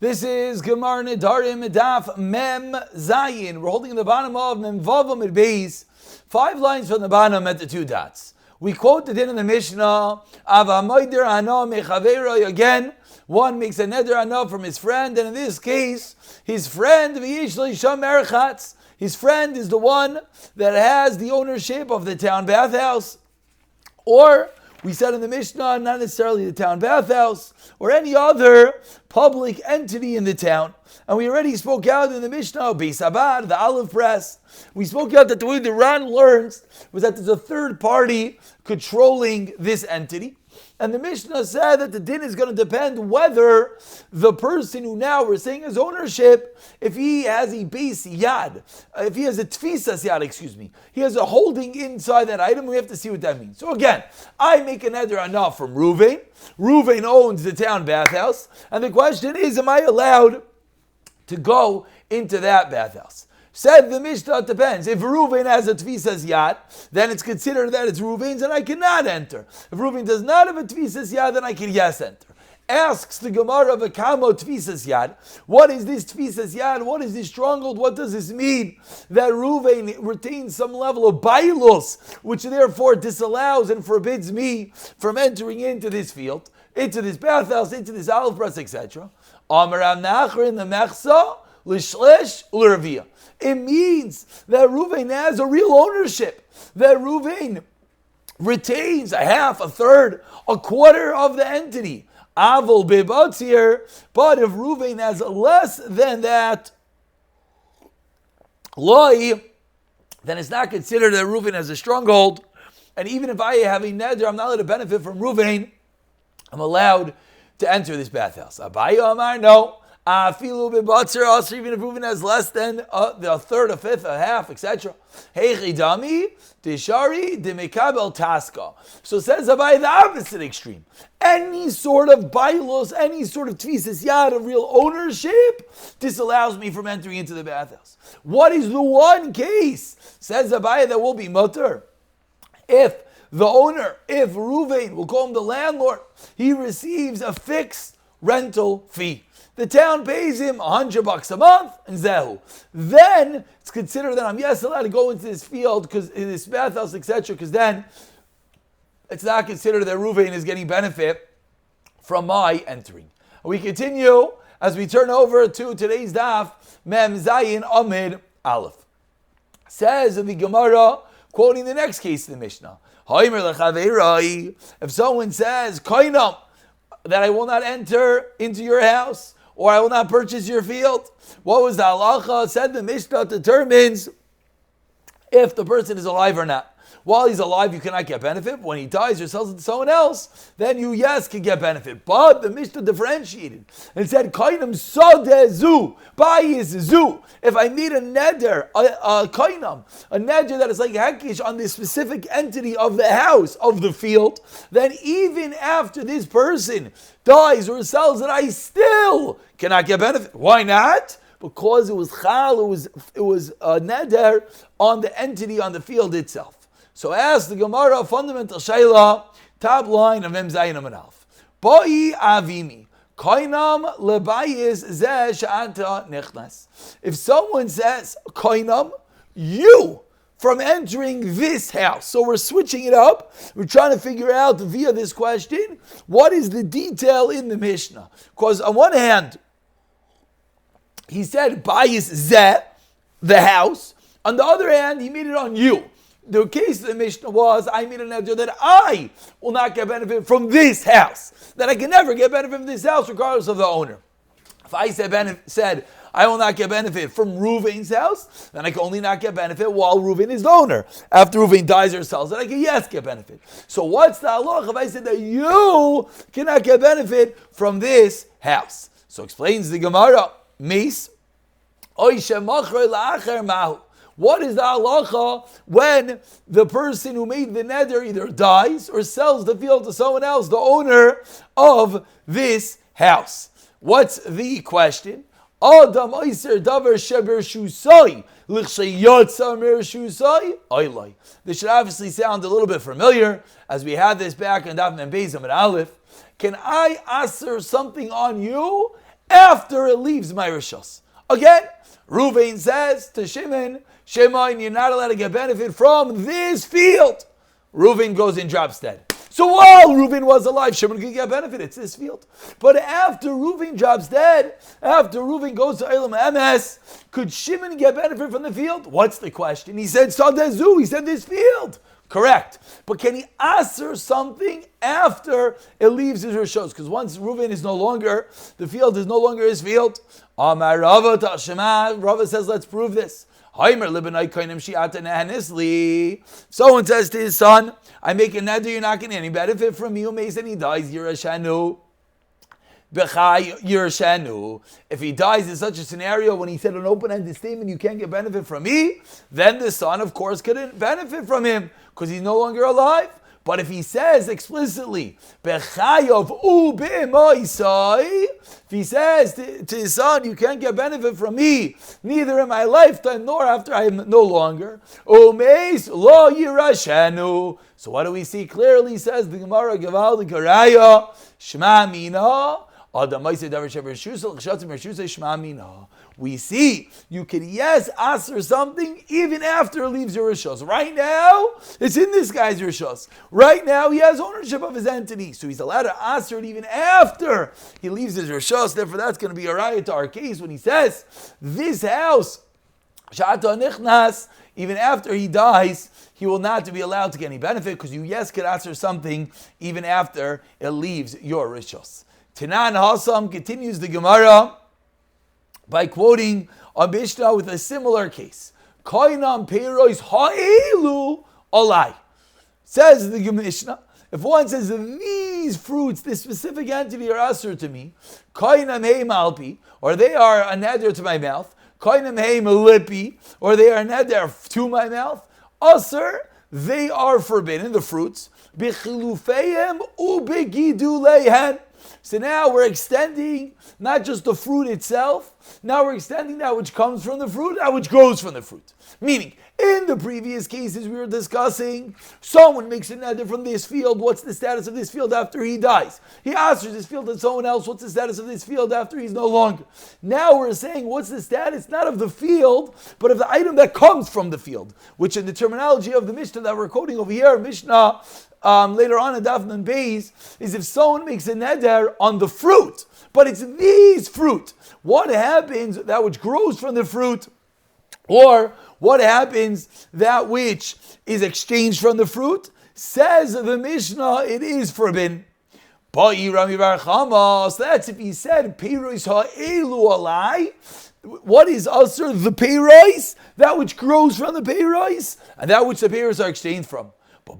This is Gemara Nedarim Daf Mem Zayin. We're holding the bottom of Mem Vavam at base, 5 lines from the bottom at the 2 dots. We quote the din in the Mishnah, Avamoider Ano Mechaveroi. Again, one makes a neder ano from his friend, and in this case, his friend V'yishlo Sham Erchatz. His friend is the one that has the ownership of the town bathhouse, or we said in the Mishnah, not necessarily the town bathhouse, or any other public entity in the town. And we already spoke out in the Mishnah, Beis Abad, the olive press. We spoke out that the way the Ran learns was that there's a third party controlling this entity. And the Mishnah said that the din is going to depend whether the person who now we're saying has ownership, if he has a base yad, if he has a tfisas yad, he has a holding inside that item, we have to see what that means. So again, I make a neder anah from Ruvain. Ruvain owns the town bathhouse, and the question is, am I allowed to go into that bathhouse? Said the Mishnah, it depends. If Reuven has a tfisas yad, then it's considered that it's Reuven's and I cannot enter. If Reuven does not have a tfisas yad, then I can yes enter. Asks the Gemara of a kamo tfisas yad, what is this tfisas yad? What is this stronghold? What does this mean? That Reuven retains some level of bailos, which therefore disallows and forbids me from entering into this field, into this bathhouse, into this olive press, etc. Amar Rav Nachar in the Mechsa, l'shlesh u'l'reviyah. It means that Reuven has a real ownership, that Reuven retains a half, a third, a quarter of the entity. Avol bebatzir, but if Reuven has less than that, loi, then it's not considered that Reuven has a stronghold. And even if I have a neder, I'm not allowed to benefit from Reuven. I'm allowed to enter this bathhouse. Abaye Amar, no. Even if Reuven has less than a third, a fifth, a half, etc. Heichidami, Deshari, Demekabel Taska. So says Abai the opposite extreme. Any sort of bailos, any sort of tfisas yad of real ownership disallows me from entering into the bathhouse. What is the one case? Says Abai that will be mutter. If the owner, if Reuven, we'll call him the landlord, he receives a fixed rental fee. The town pays him $100 a month, and zehu. Then it's considered that I'm allowed to go into this field, because in this bathhouse, etc. Because then it's not considered that Reuven is getting benefit from my entering. We continue as we turn over to today's daf, Mem Zayin Amid Aleph. Says in the Gemara, quoting the next case in the Mishnah, if someone says, Kainam, that I will not enter into your house, or I will not purchase your field. What was the halacha? Said the Mishnah determines if the person is alive or not. While he's alive, you cannot get benefit. When he dies or sells it to someone else, then you, yes, can get benefit. But the Mishnah differentiated and said, Kainam sodezu, bayis zu. If I made a neder, a kainam, a neder that is like hekish on the specific entity of the house, of the field, then even after this person dies or sells it, I still cannot get benefit. Why not? Because it was chal, it was a neder on the entity, on the field itself. So ask the Gemara a fundamental shayla, top line of Mem Zayin Amud Aleph. Boi avimi, kainam lebayis zeh she'anta nichnas. If someone says, kainam, you, from entering this house. So we're switching it up. We're trying to figure out via this question, what is the detail in the Mishnah? Because on one hand, he said, bayis zeh, the house. On the other hand, he made it on you. The case of the Mishnah was, I made a neder that I will not get benefit from this house. That I can never get benefit from this house regardless of the owner. If I said I will not get benefit from Reuven's house, then I can only not get benefit while Reuven is the owner. After Reuven dies or sells it, I can yes get benefit. So what's the halach if I said that you cannot get benefit from this house? So explains the Gemara, Meis, Oy shemachrei la'acher mahu. What is the halacha when the person who made the neder either dies or sells the field to someone else, the owner of this house? What's the question? Adam oiser davar sheber shusai l'chsheyotza mer shusai oilai. This should obviously sound a little bit familiar, as we had this back in Daf Mem Beis Amud Aleph. Can I aser something on you after it leaves my rishos. Again, Ruvain says to Shimon, Shimon, you're not allowed to get benefit from this field. Reuven goes and drops dead. So while Reuven was alive, Shimon could get benefit. It's this field. But after Reuven drops dead, after Reuven goes to Eilam Emes, could Shimon get benefit from the field? What's the question? He said, Sadezu. He said this field. Correct. But can he answer something after it leaves his rishos? Because once Reuven is no longer, the field is no longer his field. Amar Rava Tashema. Rava says, let's prove this. Someone says to his son, I make a neder, you're not getting any benefit from you. And he dies, Yerashanu. If he dies in such a scenario, when he said an open-ended statement, you can't get benefit from me, then the son, of course, couldn't benefit from him because he's no longer alive. But if he says explicitly, if he says to his son, you can't get benefit from me, neither in my lifetime nor after I am no longer, so what do we see clearly? Says the Gemara, Gaval the Garaya, Shema Mina. We see you can answer something even after it leaves your rishos. Right now, it's in this guy's rishos. Right now, he has ownership of his entity, so he's allowed to answer it even after he leaves his rishos. Therefore, that's going to be a raya to our case when he says this house, sha'ata nichnas, even after he dies, he will not be allowed to get any benefit because you could answer something even after it leaves your rishos. Tanan Hasam continues the Gemara by quoting a Mishnah with a similar case. Koinam peiros ha'elu olai. Says the Mishnah, if one says these fruits, this specific entity are asur to me, koinam heim alpi, or they are a neder to my mouth, koinam heim lipi, or they are a neder to my mouth, asur, they are forbidden, the fruits, bichilufeihem ubegiduleihen. So now we're extending not just the fruit itself, now we're extending that which comes from the fruit, that which grows from the fruit. Meaning, in the previous cases we were discussing, someone makes a neder from this field, what's the status of this field after he dies? He answers this field to someone else, what's the status of this field after he's no longer? Now we're saying, what's the status, not of the field, but of the item that comes from the field, which in the terminology of the Mishnah that we're quoting over here, Mishnah, later on in Daf Nun Beis, is if someone makes a neder on the fruit, but it's these fruit, what happens that which grows from the fruit, or what happens that which is exchanged from the fruit? Says the Mishnah, it is forbidden. So that's if he said, Peiros ha'elu alai. What is also the peiros? That which grows from the peiros, and that which the peiros are exchanged from. In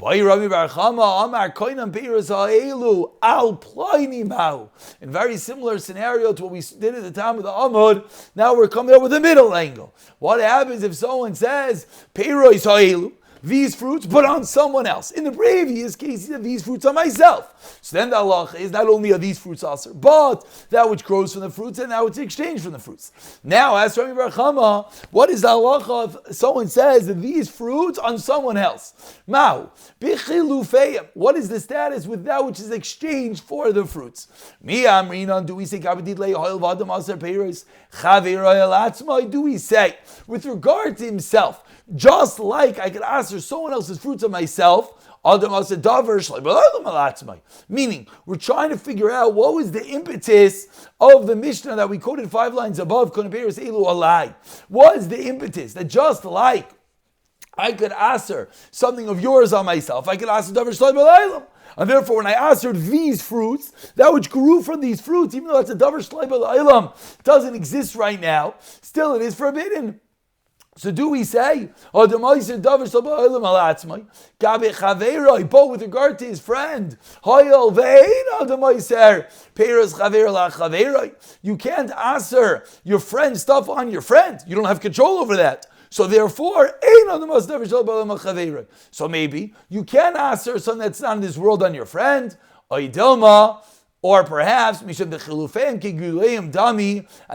very similar scenario to what we did at the time of the Amud, now we're coming up with a middle angle. What happens if someone says, Peiros ha'elu, these fruits, but on someone else? In the previous case, he said these fruits on myself. So then the halacha is not only are these fruits also, but that which grows from the fruits and that which is exchanged from the fruits. Now, as Rami Bar Chama, what is the halacha if someone says that these fruits on someone else? Ma'u, bichilufeyim. What is the status with that which is exchanged for the fruits? Mi amrinan, do we say, do we say, with regard to himself, just like I could answer someone else's fruits of myself, meaning, we're trying to figure out what was the impetus of the Mishnah that we quoted 5 lines above, was the impetus that just like I could answer something of yours on myself, I could answer davar shleim b'laylam. And therefore, when I answered these fruits, that which grew from these fruits, even though it's a davar shleim b'laylam, doesn't exist right now, still it is forbidden. So do we say, but with regard to his friend, you can't answer your friend's stuff on your friend. You don't have control over that. So therefore, so maybe you can answer something that's not in this world on your friend, or perhaps, and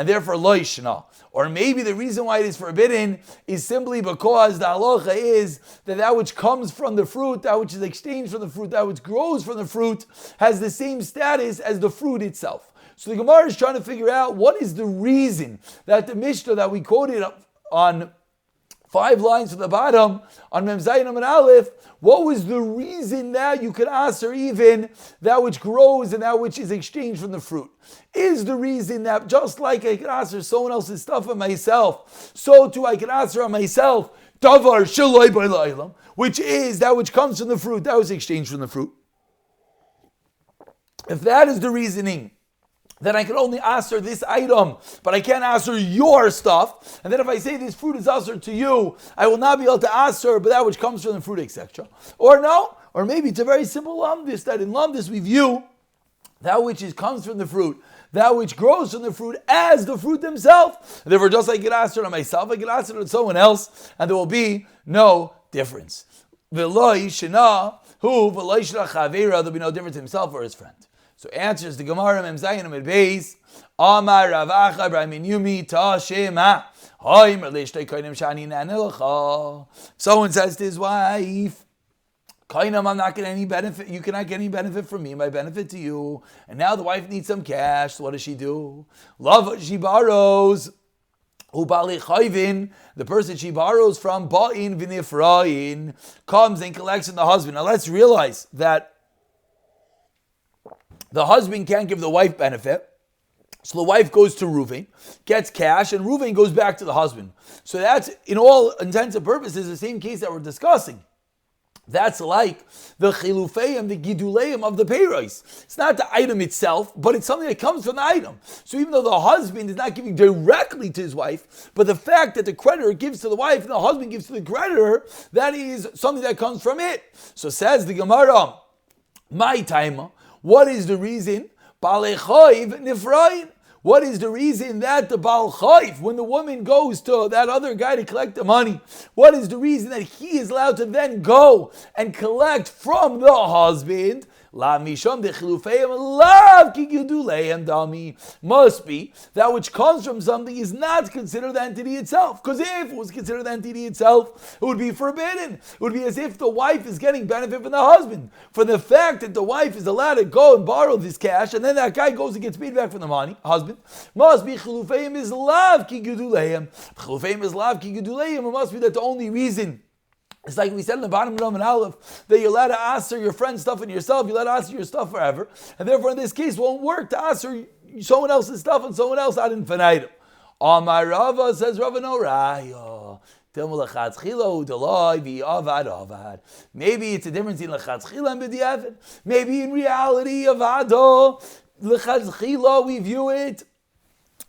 therefore loishna. Or maybe the reason why it is forbidden is simply because the halacha is that which comes from the fruit, that which is exchanged from the fruit, that which grows from the fruit, has the same status as the fruit itself. So the Gemara is trying to figure out what is the reason that the Mishnah that we quoted on 5 lines from the bottom on Mem Zayin and Aleph, what was the reason that you could answer even that which grows and that which is exchanged from the fruit? Is the reason that just like I can answer someone else's stuff on myself, so too I can answer on myself davar shaloi b'laylam, which is that which comes from the fruit, that was exchanged from the fruit. If that is the reasoning, then I can only answer this item, but I can't answer your stuff. And then if I say this fruit is answered to you, I will not be able to answer but that which comes from the fruit, etc. Or no, or maybe it's a very simple lamdis, that in lamdis we view that which comes from the fruit, that which grows from the fruit as the fruit themselves. Therefore, just like I can answer on myself, I can answer on someone else, and there will be no difference. V'loi shena hu v'loi shena chavera, there will be no difference in himself or his friend. So answers the Gemara Mem Zayin Amid Beis Amar Rav Acha B'Ramin Yumi Tashema Hoimer Leishtei Koinem Shani Nanilcha. Someone says to his wife, Koinem, I'm not getting any benefit. You cannot get any benefit from me. My benefit to you. And now the wife needs some cash. So what does she do? Love she borrows. Ubali Chayvin, the person she borrows from, Ba'in V'Nifrayin, comes and collects from the husband. Now let's realize that the husband can't give the wife benefit. So the wife goes to Reuven, gets cash, and Reuven goes back to the husband. So that's, in all intents and purposes, the same case that we're discussing. That's like the chilufeim, the giduleim of the peiros. It's not the item itself, but it's something that comes from the item. So even though the husband is not giving directly to his wife, but the fact that the creditor gives to the wife and the husband gives to the creditor, that is something that comes from it. So says the Gemara, my taima, what is the reason? Balei chayv nifrayin. What is the reason that the Baal Chayv, when the woman goes to that other guy to collect the money, what is the reason that he is allowed to then go and collect from the husband? La misham dechilufeim lav ki giduleim dami. Must be that which comes from something is not considered the entity itself. Because if it was considered the entity itself, it would be forbidden. It would be as if the wife is getting benefit from the husband. For the fact that the wife is allowed to go and borrow this cash, and then that guy goes and gets paid back from the money, husband, must be chilufeim is lav ki giduleim. Chilufeim is lav ki giduleim. It must be that the only reason, it's like we said in the bottom of Roman Aleph, that you're allowed to answer your friend's stuff and yourself, you're allowed to answer your stuff forever. And therefore in this case, it won't work to answer someone else's stuff and someone else ad infinitum. Amar Rava, says Rava, no raya. Maybe it's a difference in lechatchila and b'diavad. Maybe in reality of ado, lechatchila we view it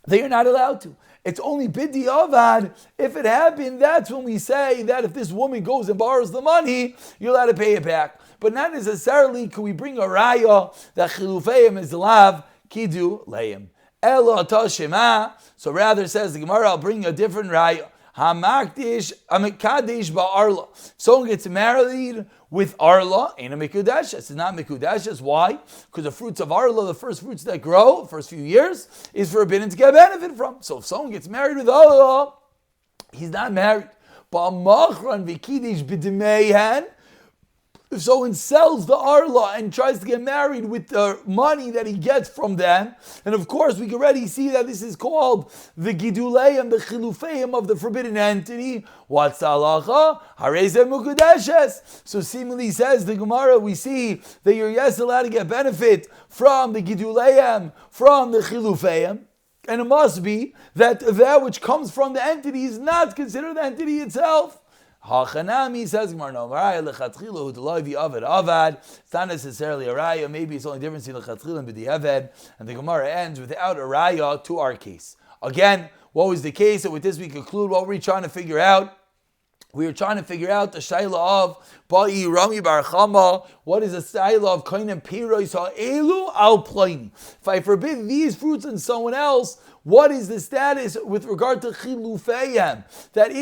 that you're not allowed to. It's only bidi avad. If it happened, that's when we say that if this woman goes and borrows the money, you're allowed to pay it back. But not necessarily can we bring a raya that chilufeim is lav kidu leim. Elo tashema. So rather says the Gemara, I'll bring a different raya. Hamakdish amikadesh ba'arla. Someone gets married with arla, ain't a mikudeshes. It's not mikudeshes. Why? Because the fruits of arla, the first fruits that grow, the first few years, is forbidden to get benefit from. So if someone gets married with arla, he's not married. But machran v'kidish b'dimeihan. If someone sells the arla and tries to get married with the money that he gets from them, and of course we can already see that this is called the giduleim, the chilufeim of the forbidden entity. What's the halacha? Harezeh mukudeshes. So seemingly says the Gemara, we see that you're yes allowed to get benefit from the giduleim, from the chilufeim. And it must be that that which comes from the entity is not considered the entity itself. Hachanami says Gemara, no raya lechatchila udloivi avad avad. It's not necessarily a raya. Maybe it's only difference in lechatchila and b'diavad. And the Gemara ends without a raya to our case. Again, what was the case? And with this we conclude what we're trying to figure out. We were trying to figure out the shaila of Ba'i Rami Bar Chama. What is the shaila of Koinem Pirois Ha'elu Al Plaini? If I forbid these fruits and someone else, what is the status with regard to chilufeim?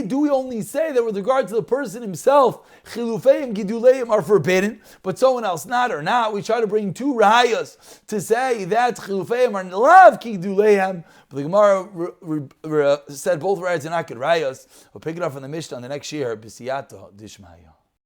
Do we only say that with regard to the person himself, chilufeim, giduleim are forbidden, but someone else not or not? We try to bring two rayas to say that chilufeim are lav giduleim, but the Gemara said both rayas are not good rayas. We'll pick it up from the Mishnah on the next year. B'siyata dishmaya.